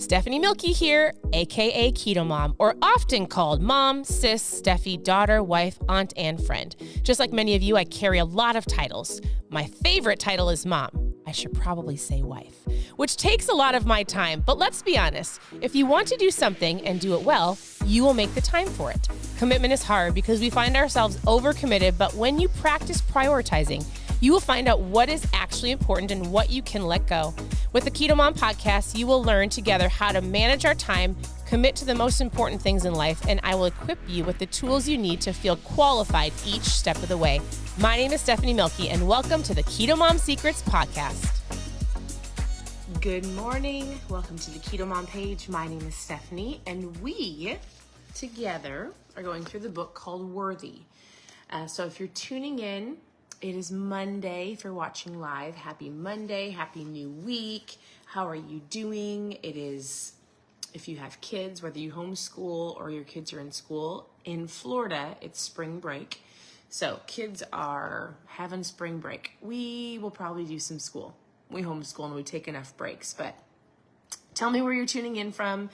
Stephanie Milky here, aka KetoMOM, or often called mom, sis, Steffi, daughter, wife, aunt, and friend. Just like many of you, I carry a lot of titles. My favorite title is mom. I should probably say wife, which takes a lot of my time. But let's be honest, if you want to do something and do it well, you will make the time for it. Commitment is hard because we find ourselves overcommitted, but when you practice prioritizing, you will find out what is actually important and what you can let go. With the KetoMOM podcast, you will learn together how to manage our time, commit to the most important things in life, and I will equip you with the tools you need to feel qualified each step of the way. My name is Stephanie Milky, and welcome to the KetoMOM Secrets podcast. Good morning. Welcome to the KetoMOM page. My name is Stephanie, and we together are going through the book called Worthy. So if you're tuning in, it is Monday. If you're watching live, happy Monday, happy new week. How are you doing? It is, if you have kids, whether you homeschool or your kids are in school, in Florida, it's spring break. So kids are having spring break. We will probably do some school. We homeschool and we take enough breaks, but tell me where you're tuning in from.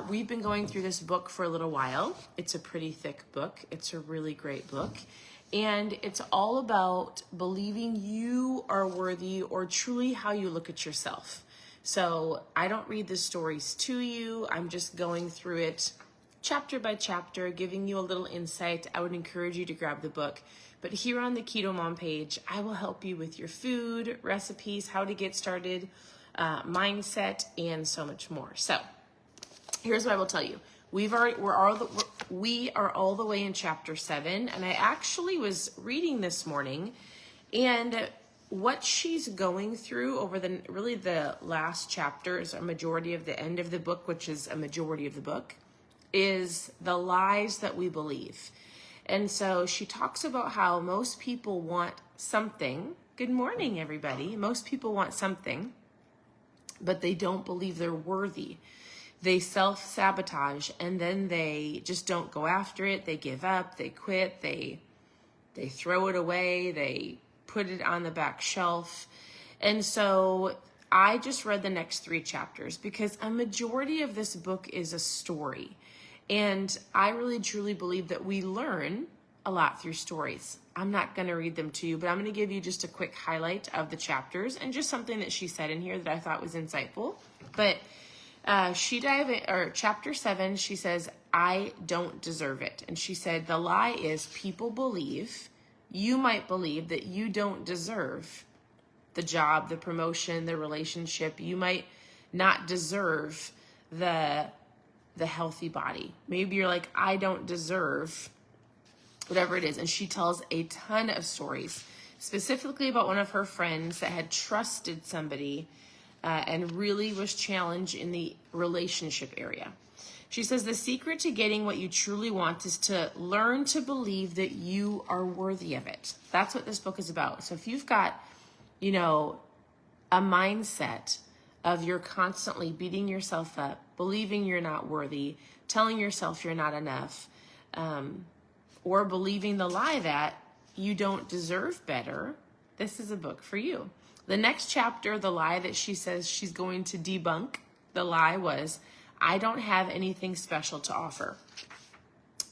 We've been going through this book for a little while. It's a pretty thick book. It's a really great book. And it's all about believing you are worthy or truly how you look at yourself. So I don't read the stories to you. I'm just going through it chapter by chapter, giving you a little insight. I would encourage you to grab the book. But here on the KetoMOM page, I will help you with your food, recipes, how to get started, mindset, and so much more. So here's what I will tell you. We are all the way in chapter 7, and I actually was reading this morning, and what she's going through over the last chapters, a majority of the end of the book, which is a majority of the book, is the lies that we believe. And so she talks about how most people want something. Good morning, everybody. Most people want something, but they don't believe they're worthy. They self-sabotage, and then they just don't go after it. They give up, they quit, they throw it away, they put it on the back shelf. And so I just read the next 3 chapters because a majority of this book is a story. And I really truly believe that we learn a lot through stories. I'm not going to read them to you, but I'm going to give you just a quick highlight of the chapters and just something that she said in here that I thought was insightful. But chapter 7, she says, I don't deserve it. And she said, the lie is people believe, you might believe that you don't deserve the job, the promotion, the relationship. You might not deserve the healthy body. Maybe you're like, I don't deserve whatever it is. And she tells a ton of stories, specifically about one of her friends that had trusted somebody and really was challenged in the relationship area. She says the secret to getting what you truly want is to learn to believe that you are worthy of it. That's what this book is about. So if you've got, a mindset of you're constantly beating yourself up, believing you're not worthy, telling yourself you're not enough, or believing the lie that you don't deserve better, this is a book for you. The next chapter, the lie that she says she's going to debunk, the lie was, I don't have anything special to offer.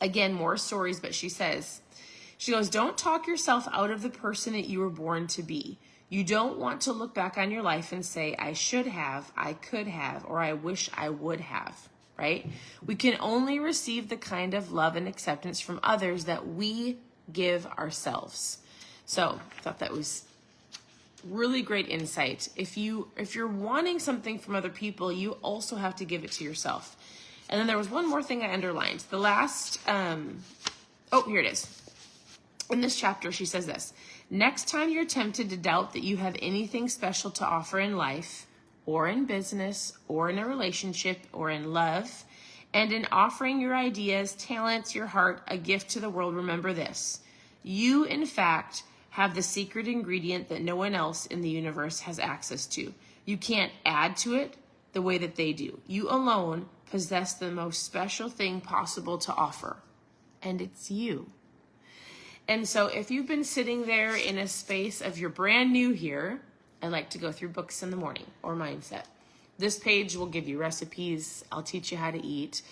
Again, more stories, but she goes, don't talk yourself out of the person that you were born to be. You don't want to look back on your life and say, I should have, I could have, or I wish I would have, right? We can only receive the kind of love and acceptance from others that we give ourselves. So I thought that was really great insight. If you're wanting something from other people, you also have to give it to yourself. And then there was one more thing I underlined. The last, here it is. In this chapter, she says this: next time you're tempted to doubt that you have anything special to offer in life, or in business, or in a relationship, or in love, and in offering your ideas, talents, your heart, a gift to the world, remember this: you, in fact, have the secret ingredient that no one else in the universe has access to. You can't add to it the way that they do. You alone possess the most special thing possible to offer, and it's you. And so if you've been sitting there in a space of you're brand new here, I like to go through books in the morning or mindset. This page will give you recipes. I'll teach you how to eat.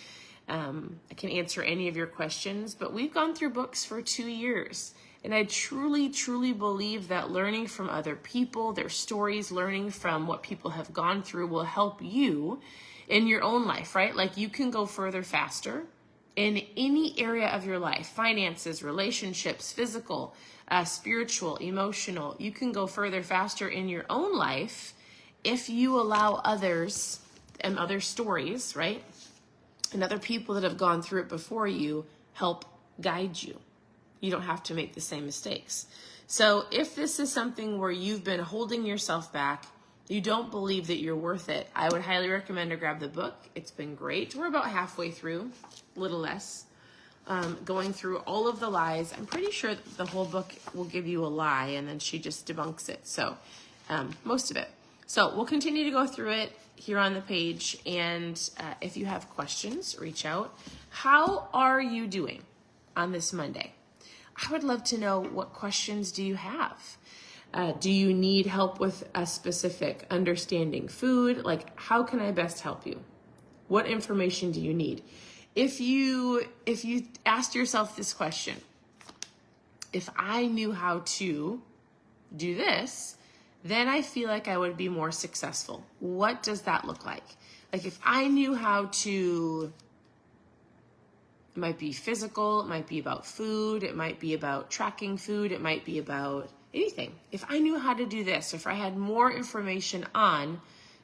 I can answer any of your questions, but we've gone through books for 2 years. And I truly, truly believe that learning from other people, their stories, learning from what people have gone through will help you in your own life, right? Like you can go further faster in any area of your life, finances, relationships, physical, spiritual, emotional. You can go further faster in your own life if you allow others and other stories, right? And other people that have gone through it before you help guide you. You don't have to make the same mistakes. So if this is something where you've been holding yourself back, you don't believe that you're worth it, I would highly recommend to grab the book. It's been great. We're about halfway through, a little less, going through all of the lies. I'm pretty sure that the whole book will give you a lie and then she just debunks it. So most of it. So we'll continue to go through it here on the page. And if you have questions, reach out. How are you doing on this Monday? I would love to know, what questions do you have? Do you need help with a specific understanding food? Like, how can I best help you? What information do you need? If you asked yourself this question, if I knew how to do this, then I feel like I would be more successful. What does that look like? Like if I knew how to, it might be physical, it might be about food, it might be about tracking food, it might be about anything. If I knew how to do this, if I had more information on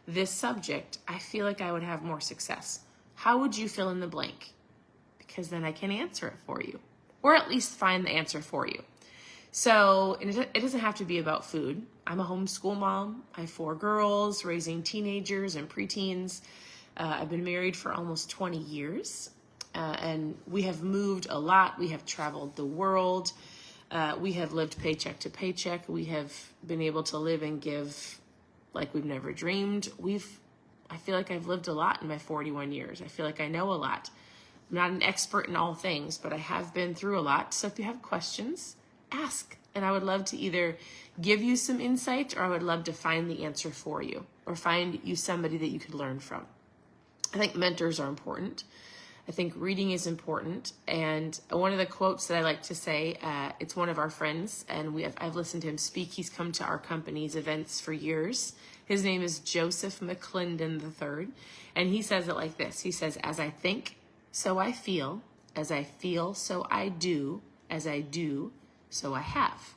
this subject, I feel like I would have more success. How would you fill in the blank? Because then I can answer it for you, or at least find the answer for you. So it doesn't have to be about food. I'm a homeschool mom. I have 4 girls, raising teenagers and preteens. I've been married for almost 20 years. And we have moved a lot. We have traveled the world. We have lived paycheck to paycheck. We have been able to live and give like we've never dreamed. I feel like I've lived a lot in my 41 years. I feel like I know a lot. I'm not an expert in all things, but I have been through a lot. So if you have questions, ask. And I would love to either give you some insight, or I would love to find the answer for you, or find you somebody that you could learn from. I think mentors are important. I think reading is important. And one of the quotes that I like to say, it's one of our friends, and I've listened to him speak. He's come to our company's events for years. His name is Joseph McClendon III. And he says it like this. He says, as I think, so I feel. As I feel, so I do. As I do, so I have.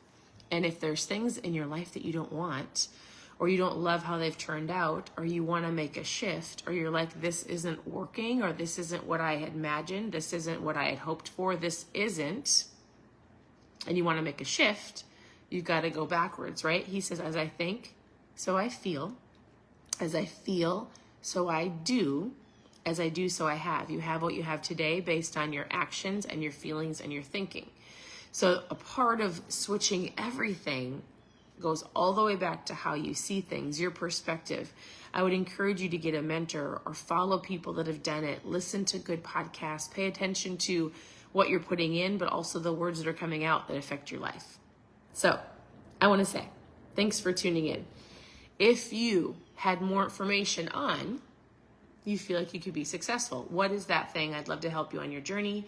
And if there's things in your life that you don't want, or you don't love how they've turned out, or you want to make a shift, or you're like, this isn't working, or this isn't what I had imagined, this isn't what I had hoped for, this isn't, and you want to make a shift, you've got to go backwards, right? He says, as I think, so I feel. As I feel, so I do. As I do, so I have. You have what you have today based on your actions and your feelings and your thinking. So a part of switching everything goes all the way back to how you see things, your perspective. I would encourage you to get a mentor or follow people that have done it. Listen to good podcasts. Pay attention to what you're putting in, but also the words that are coming out that affect your life. So I want to say thanks for tuning in. If you had more information on, you feel like you could be successful, what is that thing? I'd love to help you on your journey.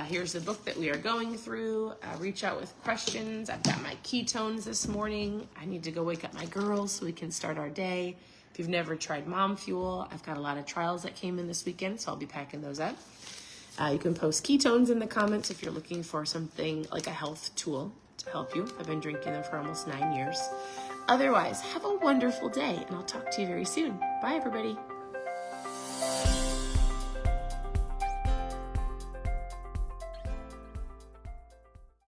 Here's the book that we are going through. Reach out with questions. I've got my ketones this morning. I need to go wake up my girls so we can start our day. If you've never tried Mom Fuel, I've got a lot of trials that came in this weekend, so I'll be packing those up. You can post ketones in the comments if you're looking for something like a health tool to help you. I've been drinking them for almost 9 years. Otherwise, have a wonderful day, and I'll talk to you very soon. Bye, everybody.